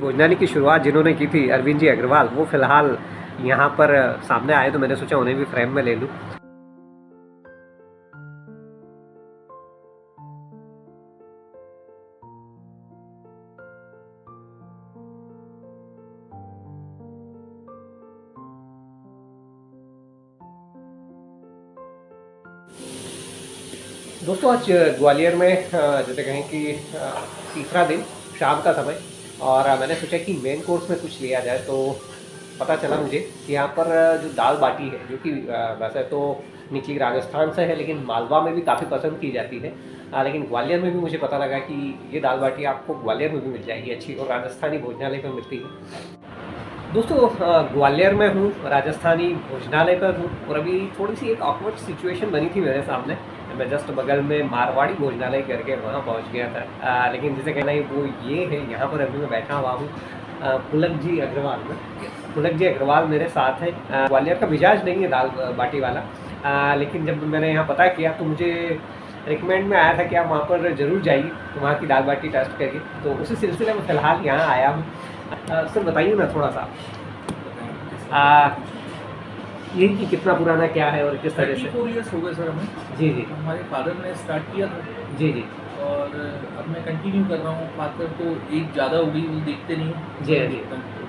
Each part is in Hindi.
भोजनालय की शुरुआत जिन्होंने की थी अरविंद जी अग्रवाल, वो फ़िलहाल यहाँ पर सामने आए, तो मैंने सोचा उन्हें भी फ्रेम में ले लूँ। दोस्तों आज ग्वालियर में जैसे कहें कि तीसरा दिन, शाम का समय, और मैंने सोचा कि मेन कोर्स में कुछ लिया जाए। तो पता चला मुझे कि यहाँ पर जो दाल बाटी है, जो कि वैसे तो निकली राजस्थान से है, लेकिन मालवा में भी काफ़ी पसंद की जाती है। लेकिन ग्वालियर में भी मुझे पता लगा कि ये दाल बाटी आपको ग्वालियर में भी मिल जाएगी अच्छी, और राजस्थानी भोजनालय पर मिलती है। दोस्तों ग्वालियर में हूँ, राजस्थानी भोजनालय पर हूँ, और अभी थोड़ी सी एक ऑकवर्ड सिचुएशन बनी थी मेरे सामने। मैं जस्ट बगल में मारवाड़ी भोजनालय करके वहाँ पहुँच गया था, लेकिन जिसे कहना है वो ये है, यहाँ पर अभी मैं बैठा हुआ हूँ पुलक जी अग्रवाल में। पुलक जी अग्रवाल मेरे साथ हैं। ग्वालियर का मिजाज नहीं है दाल बाटी वाला, लेकिन जब मैंने यहाँ पता किया तो मुझे रिकमेंड में आया था कि आप वहाँ पर ज़रूर जाइए, तो वहाँ की दाल बाटी टेस्ट करिए। तो उसी सिलसिले में फ़िलहाल यहाँ आया हूँ। सर बताइए ना थोड़ा सा ये कि कितना पुराना क्या है और किस तरह से। 4 इयर्स हो गए सर हमें। जी जी। हमारे फादर ने स्टार्ट किया था। जी जी। और अब मैं कंटिन्यू कर रहा हूँ। फादर तो एज ज़्यादा हो गई, वो देखते नहीं हूँ। जी जी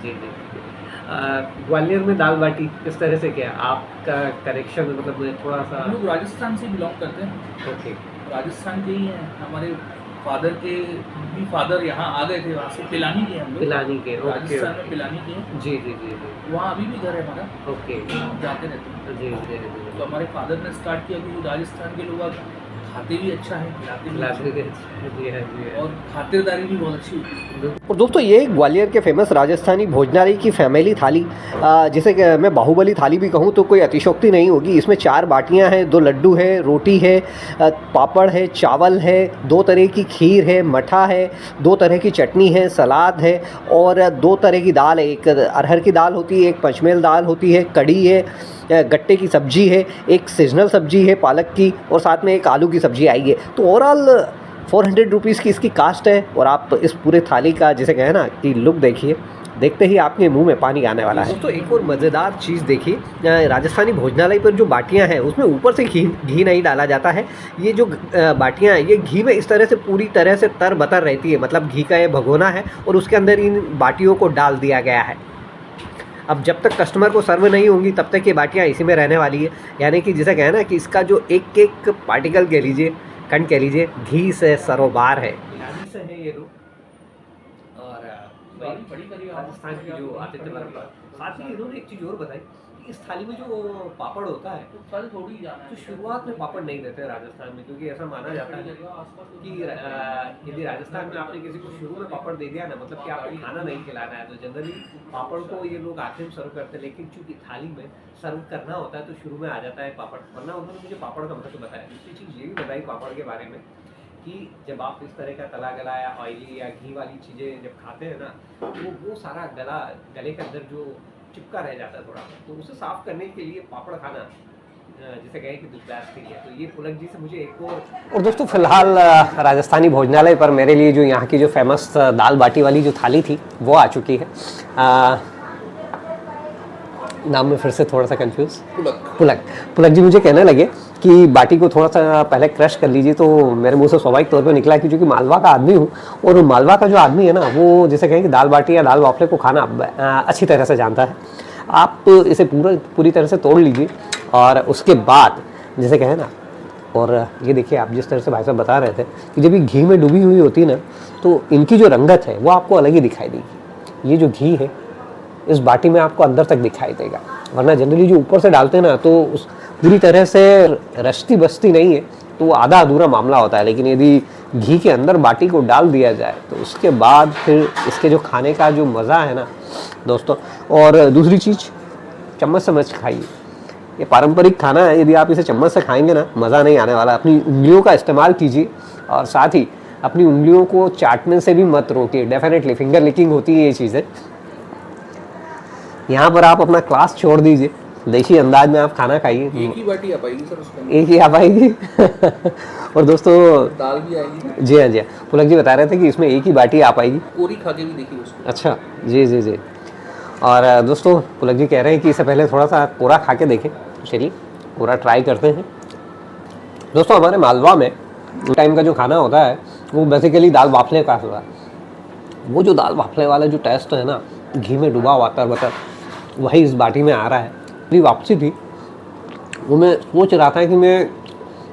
जी जी। ग्वालियर में दाल बाटी किस तरह से क्या आपका कनेक्शन, मतलब थोड़ा सा। हम लोग राजस्थान से बिलोंग करते हैं। ओके। राजस्थान के ही हैं। हमारे फादर के भी फादर यहाँ आ गए थे, वहाँ से पिलानी के हम लोग। पिलानी के, राजस्थान में पिलानी के हैं। जी जी जी जी। वहाँ अभी भी घर है हमारा। ओके। जाते रहते हैं। जी जी जी। तो हमारे फादर ने स्टार्ट किया, क्योंकि राजस्थान के लोग खाते भी अच्छा है, खिलाते भी अच्छा है, जी है जी है। और खातिरदारी भी बहुत अच्छी होती है। और दोस्तों ये ग्वालियर के फेमस राजस्थानी भोजनालय की फैमिली थाली, जिसे मैं बाहुबली थाली भी कहूँ तो कोई अतिशोक्ति नहीं होगी। इसमें 4 बाटियां हैं, 2 लड्डू है, रोटी है, पापड़ है, चावल है, 2 तरह की खीर है, मठा है, 2 तरह की चटनी है, सलाद है, और 2 तरह की दाल है। एक अरहर की दाल होती है, एक पंचमेल दाल होती है, कढ़ी है, गट्टे की सब्जी है, एक सीजनल सब्जी है पालक की, और साथ में एक आलू की सब्जी आई है। तो ओवरऑल 400 रुपीज़ की इसकी कास्ट है। और आप इस पूरे थाली का जिसे कहें ना कि लुक देखिए, देखते ही आपके मुंह में पानी आने वाला है। दोस्तों एक और मज़ेदार चीज़ देखिए, राजस्थानी भोजनालय पर जो बाटियां हैं उसमें ऊपर से घी नहीं डाला जाता है। ये जो बाटियां हैं ये घी में इस तरह से पूरी तरह से तर बतर रहती है, मतलब घी का ये भगोना है और उसके अंदर इन बाटियों को डाल दिया गया है। अब जब तक कस्टमर को सर्व नहीं होंगी तब तक ये बाटियाँ इसी में रहने वाली है। यानी कि जिसे कहना है कि इसका जो एक एक पार्टिकल कह लीजिए, कण कह लीजिए, घी से सरोबार है। पिलानी से है ये लोग, और राजस्थान की जो आतिथ्य परंपरा। साथ ही इन्होंने एक चीज़ और बताई कि इस थाली में जो पापड़ होता है फल थोड़ी जाना तो शुरुआत में पापड़ नहीं देते राजस्थान में, क्योंकि ऐसा माना जाता है कि यदि राजस्थान में आपने किसी को शुरू में पापड़ दे दिया ना, मतलब कि आपको खाना नहीं खिलाना है, तो जनरली पापड़ को ये लोग आखिर में सर्व करते हैं। लेकिन चूंकि थाली में सर्व करना होता है तो शुरू में आ जाता है पापड़, वरना उन्होंने मुझे पापड़ का मतलब बताया। दूसरी चीज़ ये भी बताई पापड़ के बारे में कि जब आप इस तरह का तला गलाया ऑयली या घी वाली चीज़ें जब खाते हैं ना, तो वो सारा गले के अंदर जो चिपका रह जाता है थोड़ा, तो उसे साफ करने के लिए पापड़ खाना जिसे कहें कि दुष्प्रभाव के लिए। तो ये पुलक जी से मुझे एक और दोस्तों फिलहाल राजस्थानी भोजनालय पर मेरे लिए जो यहाँ की जो फेमस दाल बाटी वाली जो थाली थी वो आ चुकी है। नाम में फिर से थोड़ा सा कंफ्यूज। पुलक जी मुझे कहने लगे कि बाटी को थोड़ा सा पहले क्रश कर लीजिए, तो मेरे मुंह से स्वाभाविक तौर पे निकला कि चूँकि मालवा का आदमी हूँ, और मालवा का जो आदमी है ना वो जिसे कहें कि दाल बाटी या दाल बाफले को खाना अच्छी तरह से जानता है। आप इसे पूरी तरह से तोड़ लीजिए, और उसके बाद जिसे कहें ना, और ये देखिए आप जिस तरह से भाई साहब बता रहे थे कि जब ये घी में डूबी हुई होती है ना, तो इनकी जो रंगत है वो आपको अलग ही दिखाई देगी। ये जो घी है इस बाटी में आपको अंदर तक दिखाई देगा, वरना जनरली जो ऊपर से डालते हैं ना तो उस पूरी तरह से रचती बसती नहीं है, तो वो आधा अधूरा मामला होता है। लेकिन यदि घी के अंदर बाटी को डाल दिया जाए तो उसके बाद फिर इसके जो खाने का जो मज़ा है ना दोस्तों। और दूसरी चीज़, चम्मच से मत खाइए, ये पारंपरिक खाना है, यदि आप इसे चम्मच से खाएंगे ना मज़ा नहीं आने वाला। अपनी उंगलियों का इस्तेमाल कीजिए, और साथ ही अपनी उंगलियों को चाटने से भी मत रोकिए। डेफिनेटली फिंगर लिकिंग होती है ये चीज़ें। यहाँ पर आप अपना क्लास छोड़ दीजिए देसी अंदाज में आप खाना खाइए। एक ही बाटी आ पाएगी सर उसमें, एक ही आ पाएगी। और दोस्तों दाल भी आएगी। जी हाँ जी हाँ, पुलक जी बता रहे थे कि इसमें एक ही बाटी आ पाएगी। कोरी खा के भी देखिए उसको। अच्छा जी जी जी। और दोस्तों पुलक जी कह रहे हैं कि इससे पहले थोड़ा सा कोरा खा के देखें, चलिए कोरा ट्राई करते हैं। दोस्तों हमारे मालवा में टाइम का जो खाना होता है वो बेसिकली दाल बाफले का होता है। वो जो दाल बाफले वाला जो टेस्ट है ना, घी में डूबा हुआ तर वही इस बाटी में आ रहा है। मेरी वापसी थी, वो मैं सोच रहा था कि मैं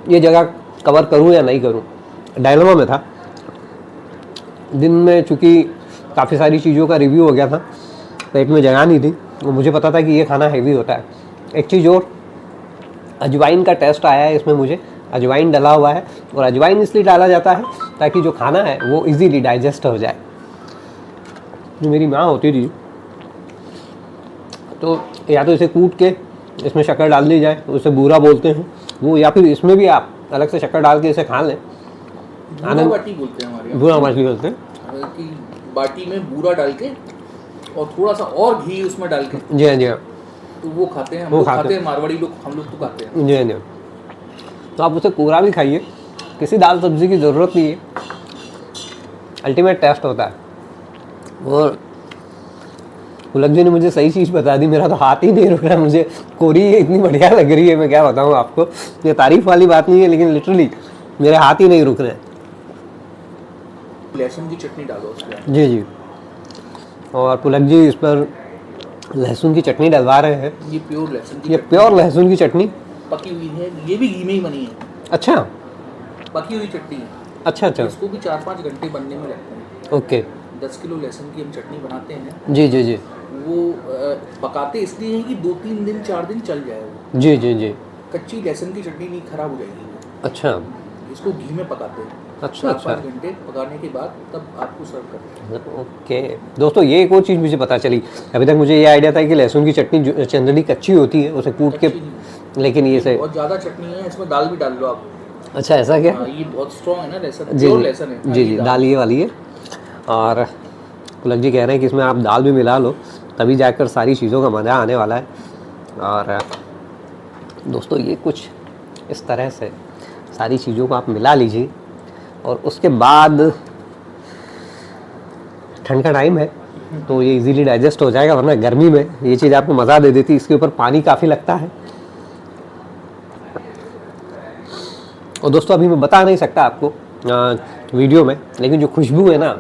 ये जगह कवर करूं या नहीं करूं, डायलेमा में था। दिन में चूँकि काफ़ी सारी चीज़ों का रिव्यू हो गया था, पेट में जगह नहीं थी, और मुझे पता था कि ये खाना हैवी होता है। एक चीज़ और, अजवाइन का टेस्ट आया है इसमें, मुझे अजवाइन डला हुआ है, और अजवाइन इसलिए डाला जाता है ताकि जो खाना है वो इजीली डाइजेस्ट हो जाए। जो मेरी माँ होती थी तो या तो इसे कूट के इसमें शक्कर डाल दी जाए, तो उसे बूरा बोलते हैं वो, या फिर इसमें भी आप अलग से शक्कर डाल के इसे खा लें। बूरा बाटी बोलते हैं हमारे यहाँ। बूरा बाटी बोलते हैं कि बाटी में बूरा डाल के और थोड़ा सा और घी उसमें डाल के, जी हाँ जी हाँ, तो वो खाते हैं। हम वो लोग खाते खाते हैं। हैं, मारवाड़ी लोग, हम लोग तो खाते हैं। जी हाँ जी हाँ। तो आप उसे कोरा भी खाइए, किसी दाल सब्जी की ज़रूरत नहीं है, अल्टीमेट टेस्ट होता है। और पुलक जी ने मुझे सही चीज़ बता दी, मेरा तो हाथ ही नहीं रुक रहा, मुझे कोरी इतनी बढ़िया लग रही है, मैं क्या बताऊँ आपको। ये तारीफ वाली बात नहीं है, लेकिन लिटरली मेरे हाथ ही नहीं रुक रहे हैं। लहसुन की चटनी डालो उसमें। जी जी। और पुलक जी इस पर लहसुन की चटनी डलवा रहे हैं। ये प्योर लहसुन की ये चटनी प्योर लहसुन की चटनी पकी हुई है, ये भी घी में ही बनी है। अच्छा पकी हुई चटनी है। अच्छा अच्छा, इसको भी 4-5 घंटे बनने में लगते हैं। ओके 10 किलो लहसुन की हम चटनी बनाते हैं। जी जी जी वो पकाते इसलिए हैं कि 2-3 दिन 4 दिन चल जाए वो। जी जी जी। कच्ची लहसुन की चटनी नहीं खराब हो जाएगी वो। अच्छा इसको घी में पकाते हैं अच्छा अच्छा 4-5 घंटे पकाने के बाद, तब आपको सर्व करते हैं। ओके। दोस्तों ये एक और चीज़ मुझे पता चली, अभी तक मुझे ये आइडिया था कि लहसुन की चटनी जनरली कच्ची होती है, उसे कूट के, कच्ची नहीं, लेकिन ये से बहुत ज़्यादा चटनी है, इसमें दाल भी डाल लो आप। अच्छा ऐसा क्या? हाँ, ये बहुत स्ट्रॉन्ग है ना लहसुन, जी प्योर जी लहसुन है। जी जी, दाल ये वाली है। और पुलक जी कह रहे हैं कि इसमें आप दाल भी मिला लो, तभी जाकर सारी चीज़ों का मज़ा आने वाला है। और दोस्तों ये कुछ इस तरह से सारी चीज़ों को आप मिला लीजिए, और उसके बाद ठंड का टाइम है तो ये इजीली डाइजेस्ट हो जाएगा, वरना गर्मी में ये चीज़ आपको मज़ा दे देती। इसके ऊपर पानी काफ़ी लगता है। और दोस्तों अभी मैं बता नहीं सकता आपको वीडियो में, लेकिन जो खुशबू है ना,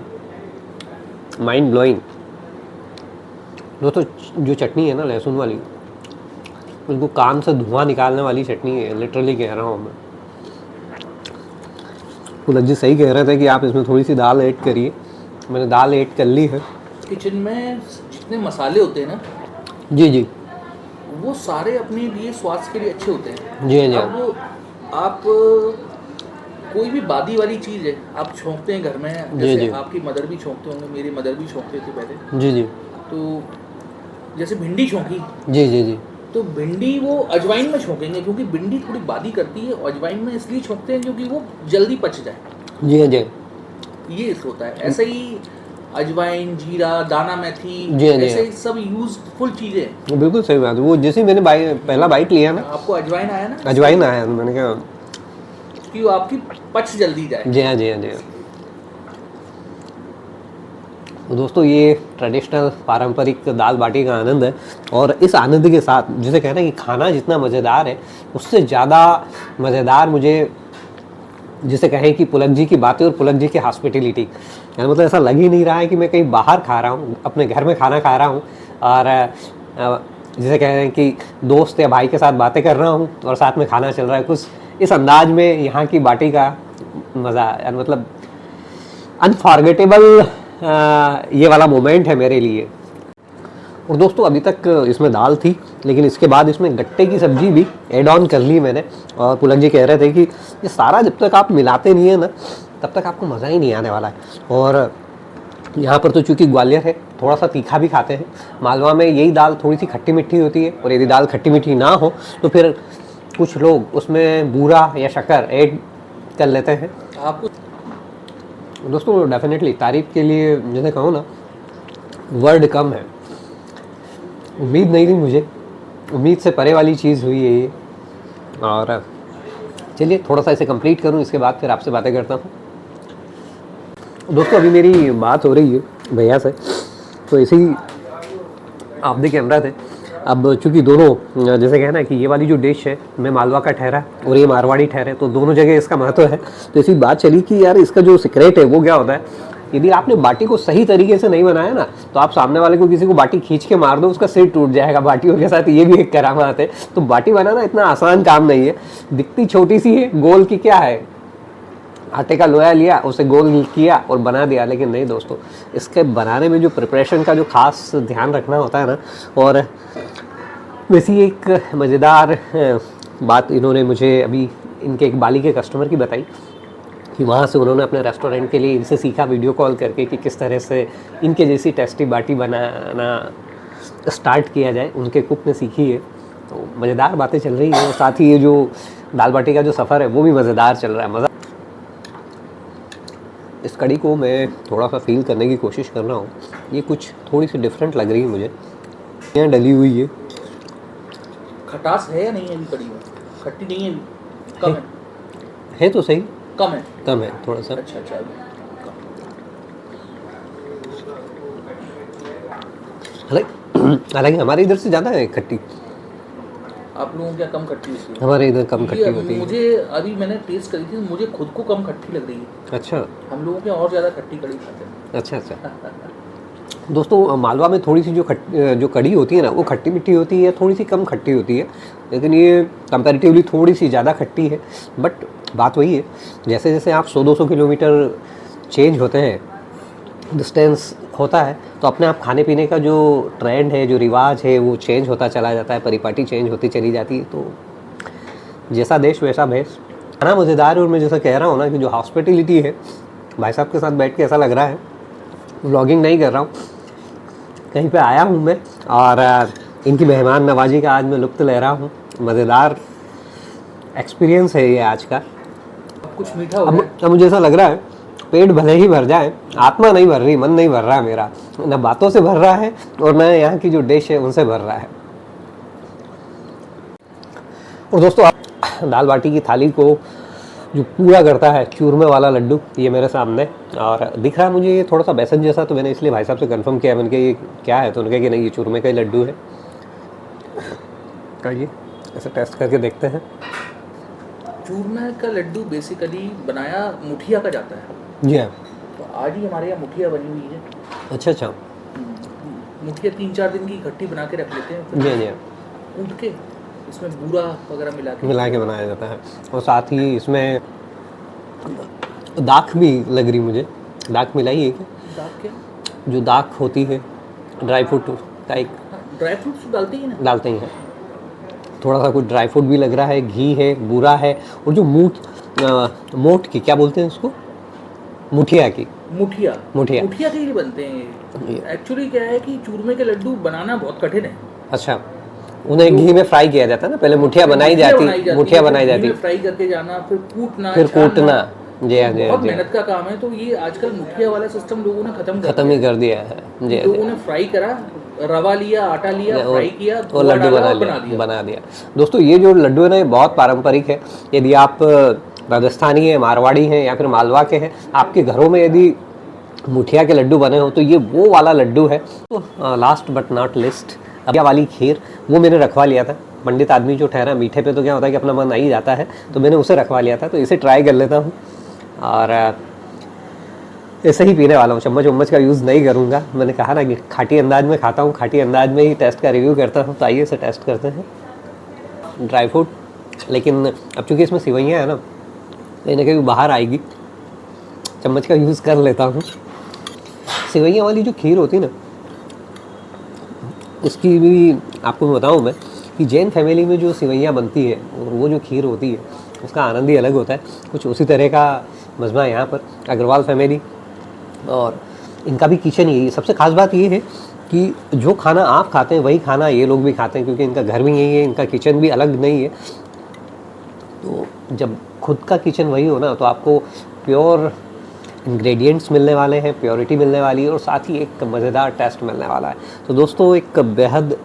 माइंड ब्लोइंग। दोस्तों जो चटनी है ना लहसुन वाली, बिल्कुल कान से धुआं निकालने वाली चटनी है, लिटरली कह रहा हूँ मैं। पुलक जी सही कह रहे थे कि आप इसमें थोड़ी सी दाल ऐड करिए, मैंने दाल ऐड कर ली है। किचन में जितने मसाले होते हैं ना, जी जी वो सारे अपने लिए स्वास्थ्य के लिए अच्छे होते हैं। जी जी अब आप कोई भी बादी वाली चीज़ है, आप छोंकते हैं घर में, जी, जैसे जी। आपकी मदर भी छोंकते होंगे, मेरी मदर भी छोंकते थे पहले। जी जी तो जैसे भिंडी छोंकी, जी जी जी तो भिंडी वो अजवाइन में छोंकेंगे, क्योंकि भिंडी थोड़ी बादी करती है। अजवाइन में इसलिए छोंकते हैं क्योंकि वो जल्दी पच जाए, जी जी ये होता है। ऐसे ही अजवाइन, जीरा, दाना मेथी, जी, जी। ऐसे ही सब यूजफुल चीज़ें हैं। बिल्कुल सही बात है। वो जैसे मैंने पहला बाइट लिया ना, आपको अजवाइन आया ना, अजवाइन आया, तो मैंने कहा कि वो आपकी पच जल्दी जाए। जी हाँ जी हाँ जी हाँ। तो दोस्तों ये ट्रेडिशनल पारंपरिक दाल बाटी का आनंद है, और इस आनंद के साथ जिसे कहना है कि खाना जितना मज़ेदार है, उससे ज़्यादा मज़ेदार मुझे जिसे कहें कि पुलक जी की बातें और पुलक जी की हॉस्पिटैलिटी। यानी मतलब ऐसा लग ही नहीं रहा है कि मैं कहीं बाहर खा रहा हूँ, अपने घर में खाना खा रहा हूँ, और जिसे कह रहे हैं कि दोस्त या भाई के साथ बातें कर रहा हूँ और साथ में खाना चल रहा है। कुछ इस अंदाज में यहाँ की बाटी का मज़ा, यानी मतलब अनफॉर्गेटेबल ये वाला मोमेंट है मेरे लिए। और दोस्तों अभी तक इसमें दाल थी, लेकिन इसके बाद इसमें गट्टे की सब्ज़ी भी ऐड ऑन कर ली मैंने। और पुलक जी कह रहे थे कि ये सारा जब तक आप मिलाते नहीं है ना, तब तक आपको मज़ा ही नहीं आने वाला है। और यहाँ पर तो चूँकि ग्वालियर है, थोड़ा सा तीखा भी खाते हैं। मालवा में यही दाल थोड़ी सी खट्टी मीठी होती है, और यदि दाल खट्टी मीठी ना हो तो फिर कुछ लोग उसमें बूरा या शक्कर ऐड कर लेते हैं। आपको दोस्तों डेफिनेटली तारीफ़ के लिए जैसे कहूँ ना, वर्ड कम है। उम्मीद नहीं थी मुझे उम्मीद से परे वाली चीज़ हुई है ये। और चलिए थोड़ा सा इसे कंप्लीट करूँ, इसके बाद फिर आपसे बातें करता हूँ। दोस्तों अभी मेरी बात हो रही है भैया से, तो ऐसे ही आप देख कैमरा थे। अब चूंकि दोनों जैसे कहना कि ये वाली जो डिश है मैं मालवा का ठहरा और ये मारवाड़ी ठहरे, तो दोनों जगह इसका महत्व है। तो ऐसी बात चली कि यार इसका जो सीक्रेट है वो क्या होता है, यदि आपने बाटी को सही तरीके से नहीं बनाया ना, तो आप सामने वाले को किसी को बाटी खींच के मार दो, उसका सिर टूट जाएगा बाटियों के साथ। ये भी एक करामात है। तो बाटी बनाना इतना आसान काम नहीं है। दिखती छोटी सी है, गोल की क्या है, आटे का लोया लिया, उसे गोल किया और बना दिया। लेकिन नहीं दोस्तों, इसके बनाने में जो प्रिपरेशन का जो खास ध्यान रखना होता है ना, और वैसी एक मज़ेदार बात इन्होंने मुझे अभी इनके एक बाली के कस्टमर की बताई कि वहाँ से उन्होंने अपने रेस्टोरेंट के लिए इनसे सीखा वीडियो कॉल करके कि किस तरह से इनके जैसी टेस्टी बाटी बनाना स्टार्ट किया जाए। उनके कुक ने सीखी है, तो मज़ेदार बातें चल रही हैं। और साथ ही ये जो दाल बाटी का जो सफ़र है वो भी मज़ेदार चल रहा है। मज़ा इस कड़ी को मैं थोड़ा सा फील करने की कोशिश कर रहा हूँ। ये कुछ थोड़ी सी डिफरेंट लग रही है मुझे। यहाँ डली हुई है। खटास है या नहीं है अभी कड़ी में? खट्टी नहीं है अभी? कम है तो सही, कम है। कम है थोड़ा सा। अच्छा अच्छा। हालांकि हमारे इधर से ज़्यादा है खट्टी। आप लोगों क्या कम खट्टी होती है? हमारे इधर कम खट्टी होती है। मुझे अभी मैंने टेस्ट करी थी, मुझे खुद को कम खट्टी लग रही है। अच्छा, हम लोगों के और ज़्यादा खट्टी कड़ी खाते हैं। अच्छा अच्छा। दोस्तों मालवा में थोड़ी सी जो कड़ी होती है ना, वो खट्टी मिट्टी होती है, थोड़ी सी कम खट्टी होती है। लेकिन ये कंपैरेटिवली थोड़ी सी ज़्यादा खट्टी है। बट बात वही है, जैसे जैसे आप 100-200 किलोमीटर चेंज होते हैं, डिस्टेंस होता है, तो अपने आप खाने पीने का जो ट्रेंड है, जो रिवाज है, वो चेंज होता चला जाता है, परिपाटी चेंज होती चली जाती है। तो जैसा देश वैसा भेष। खाना मज़ेदार है। और मैं जैसा कह रहा हूँ ना कि जो हॉस्पिटलिटी है, भाई साहब के साथ बैठ के ऐसा लग रहा है व्लॉगिंग नहीं कर रहा हूँ, कहीं पे आया हूँ मैं, और इनकी मेहमान नवाजी का आज मैं लुत्फ़ ले रहा हूँ। मज़ेदार एक्सपीरियंस है ये आज का। कुछ मीठा हो गया। अब मुझे ऐसा लग रहा है पेट भले ही भर जाए, आत्मा नहीं भर रही, मन नहीं भर रहा है मेरा। न बातों से भर रहा है और न यहाँ की जो डिश है उनसे भर रहा है। और दोस्तों दाल बाटी की थाली को जो पूरा करता है चूरमे वाला लड्डू, ये मेरे सामने और दिख रहा है मुझे ये थोड़ा सा बेसन जैसा। तो मैंने इसलिए भाई साहब से कंफर्म किया, मैंने कहा ये क्या है, तो उन्होंने कहा कि नहीं ये चूरमे का ही लड्डू है। कहिए ऐसे टेस्ट करके देखते हैं। चूरमे का लड्डू बेसिकली बनाया मुठिया का जाता है। जी हाँ। तो आज ही हमारे यहाँ मुठिया बनी हुई है। अच्छा अच्छा। मुठिया 3-4 दिन की इकट्ठी बना के रख लेते हैं, जी जी। कूट के इसमें बूरा वगैरह मिला के बनाया जाता है। और साथ ही इसमें दाख भी लग रही मुझे। दाख मिलाई है क्या? दाख क्या? जो दाख होती है ड्राई फ्रूट का एक। ड्राई फ्रूट्स तो डालते ही ना? डालते ही हैं। थोड़ा सा कुछ ड्राई फ्रूट भी लग रहा है, घी है, बूरा है, और जो मोठ की क्या बोलते हैं उसको, मुठिया की। मुठिया मुठिया मुठिया के लिए बनते हैं। एक्चुअली क्या है कि चूरमे के लड्डू बनाना बहुत कठिन है। अच्छा, उन्हें घी में फ्राई किया जाता है ना, पहले मुठिया बनाई जाती, मुठिया बनाई जाती, फ्राई करके जाना, फिर कूटना, फिर कूटना। जी हाँ जी, बहुत मेहनत का काम है। तो ये आजकल मुठिया वाला सिस्टम लोगों ने खत्म ही कर दिया है। जी, लोगों ने फ्राई करा, रवा लिया, आटा लिया, फ्राई किया और लड्डू बना दिया। दोस्तों ये जो लड्डू है ना, ये बहुत पारंपरिक है। यदि आप राजस्थानी है, मारवाड़ी हैं या फिर मालवा के हैं, आपके घरों में यदि मुठिया के लड्डू बने हो तो ये वो वाला लड्डू है। तो लास्ट बट नॉट लिस्ट, अबिया वाली खीर, वो मैंने रखवा लिया था। पंडित आदमी जो ठहरा, मीठे पे तो क्या होता है कि अपना मन आ ही जाता है, तो मैंने उसे रखवा लिया था। तो इसे ट्राई कर लेता हूँ और ऐसे ही पीने वाला हूँ, चम्मच वम्मच का यूज़ नहीं करूँगा। मैंने कहा ना कि खाटी अंदाज में खाता हूँ, खाटी अंदाज में ही टेस्ट का रिव्यू करता हूँ। तो आइए इसे टेस्ट करते हैं। ड्राई फ्रूट, लेकिन अब चूँकि इसमें सेवइयाँ है ना, कहीं ना कहीं बाहर आएगी, चम्मच का यूज़ कर लेता हूँ। सेवइयाँ वाली जो खीर होती है ना, उसकी भी आपको मैं बताऊँ मैं कि जैन फैमिली में जो सेवइयाँ बनती है और वो जो खीर होती है, उसका आनंद ही अलग होता है। कुछ उसी तरह का मज़मा है यहाँ पर अग्रवाल फैमिली, और इनका भी किचन यही है। सबसे खास बात ये है कि जो खाना आप खाते हैं वही खाना ये लोग भी खाते हैं, क्योंकि इनका घर भी यही है, इनका किचन भी अलग नहीं है। तो जब खुद का किचन वही हो ना, तो आपको प्योर इंग्रेडिएंट्स मिलने वाले हैं, प्योरिटी मिलने वाली है, और साथ ही एक मज़ेदार टेस्ट मिलने वाला है। तो दोस्तों एक बेहद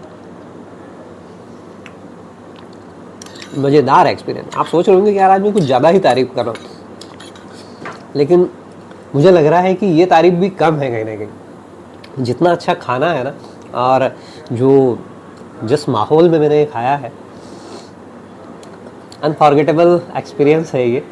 मज़ेदार एक्सपीरियंस। आप सोच रहे होंगे कि यार आज मैं कुछ ज़्यादा ही तारीफ़ कर रहा हूँ, लेकिन मुझे लग रहा है कि ये तारीफ़ भी कम है कहीं ना कहीं। जितना अच्छा खाना है ना, और जो जिस माहौल में मैंने खाया है, अनफॉर्गेटेबल एक्सपीरियंस है ये।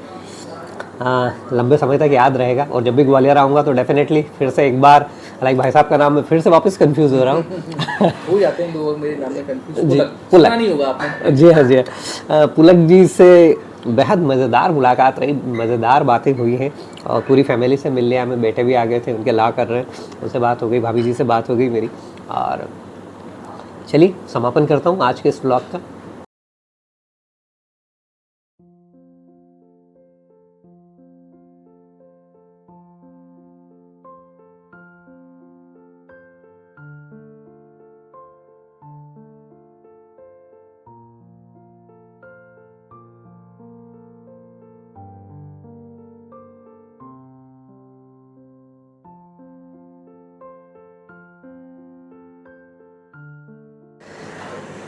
लंबे समय तक याद रहेगा। और जब भी ग्वालियर आऊँगा तो डेफिनेटली फिर से एक बार, लाइक भाई साहब का नाम मैं फिर से वापस कंफ्यूज हो रहा हूँ हो जाते हैं लोग मेरे नाम में कंफ्यूज। जी, पुलक पुलक। सुना नहीं होगा आपने। जी हाँ, जी हाँ। पुलक जी से बेहद मज़ेदार मुलाकात रही, मज़ेदार बातें हुई हैं, और पूरी फैमिली से मिल लिया। मैं बेटे भी आ गए थे, उनके ला कर रहे हैं, उनसे बात हो गई, भाभी जी से बात हो गई मेरी। और चलिए समापन करता हूँ आज के इस व्लॉग का।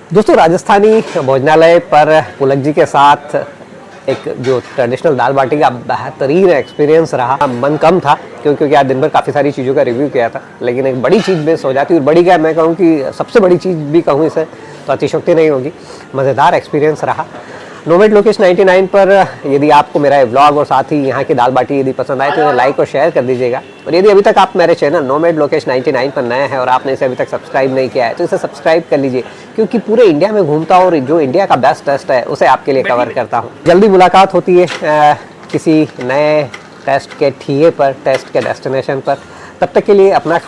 दोस्तों, राजस्थानी भोजनालय पर पुलक जी के साथ एक जो ट्रेडिशनल दाल बाटी का बेहतरीन एक्सपीरियंस रहा। मन कम था क्योंकि आज दिन भर काफ़ी सारी चीज़ों का रिव्यू किया था, लेकिन एक बड़ी चीज़ मिस हो जाती है। और बड़ी क्या, मैं कहूँ कि सबसे बड़ी चीज़ भी कहूँ इसे तो अतिशयोक्ति नहीं होगी। मज़ेदार एक्सपीरियंस रहा। नोमेड लोकेश 99 पर यदि आपको मेरा व्लॉग और साथ ही यहाँ की दाल बाटी यदि पसंद आए तो इन्हें लाइक और शेयर कर दीजिएगा। और यदि अभी तक आप मेरे चैनल नोमेड लोकेश 99 पर नए हैं और आपने इसे अभी तक सब्सक्राइब नहीं किया है तो इसे सब्सक्राइब कर लीजिए, क्योंकि पूरे इंडिया में घूमता हूँ और जो इंडिया का बेस्ट टेस्ट है उसे आपके लिए कवर करता हूँ। जल्दी मुलाकात होती है किसी नए टेस्ट के ठिए पर, टेस्ट के डेस्टिनेशन पर। तब तक के लिए अपना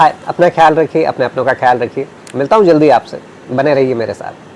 ख्याल रखिए, अपने अपनों का ख्याल रखिए। मिलता हूँ जल्दी आपसे, बने रहिए मेरे साथ।